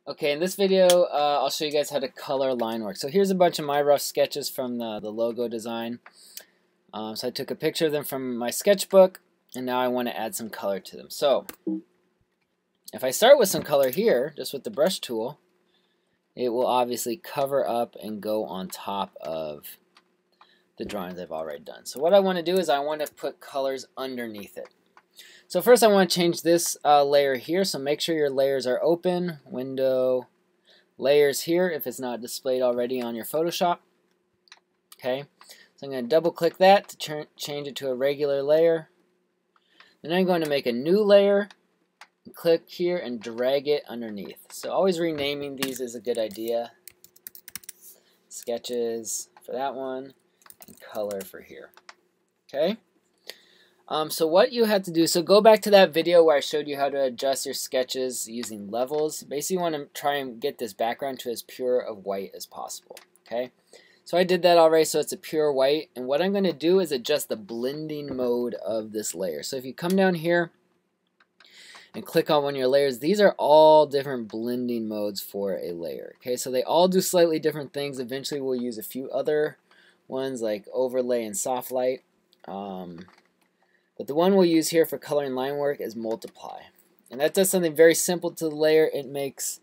Okay, in this video, I'll show you guys how to color line work. So here's a bunch of my rough sketches from the logo design. So I took a picture of them from my sketchbook, and now I want to add some color to them. So if I start with some color here, just with the brush tool, it will obviously cover up and go on top of the drawings I've already done. So what I want to do is I want to put colors underneath it. So first I want to change this layer here, so make sure your layers are open, window, layers here if it's not displayed already on your Photoshop. Okay, so I'm going to double click that to change it to a regular layer. Then I'm going to make a new layer, click here and drag it underneath. So always renaming these is a good idea. Sketches for that one, and color for here. Okay. So what you have to do, so go back to that video where I showed you how to adjust your sketches using levels. Basically you want to try and get this background to as pure of white as possible. Okay, so I did that already, so it's a pure white, and what I'm going to do is adjust the blending mode of this layer. So if you come down here and click on one of your layers, these are all different blending modes for a layer. Okay, so they all do slightly different things. Eventually we'll use a few other ones like overlay and soft light. But the one we'll use here for color and line work is multiply. And that does something very simple to the layer. It makes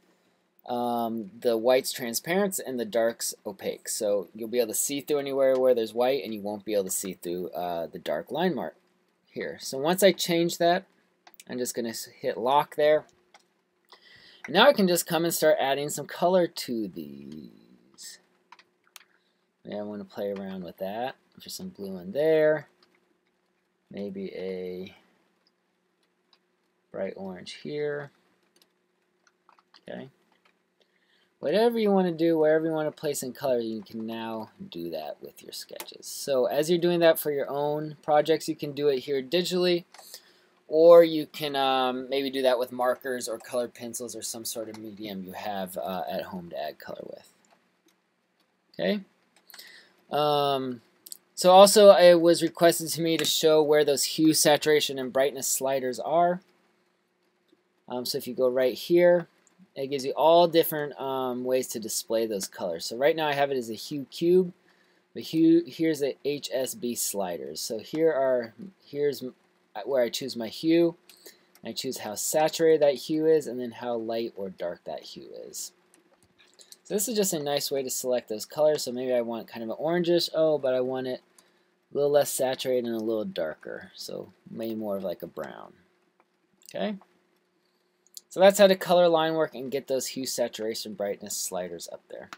the whites transparent and the darks opaque. So you'll be able to see through anywhere where there's white, and you won't be able to see through the dark line mark here. So once I change that, I'm just going to hit lock there. And now I can just come and start adding some color to these. Yeah, I want to play around with that. There's some blue in there. Maybe a bright orange here. Okay. Whatever you want to do, wherever you want to place in color, you can now do that with your sketches. So as you're doing that for your own projects, you can do it here digitally, or you can maybe do that with markers or colored pencils or some sort of medium you have at home to add color with. Okay. So also it was requested to me to show where those hue, saturation, and brightness sliders are. So if you go right here, it gives you all different ways to display those colors. So right now I have it as a hue cube, but here's the HSB sliders. So here's where I choose my hue. I choose how saturated that hue is, and then how light or dark that hue is. So this is just a nice way to select those colors. So maybe I want kind of an orangish, but I want it a little less saturated and a little darker. So maybe more of like a brown. Okay. So that's how to color line work and get those hue, saturation, brightness sliders up there.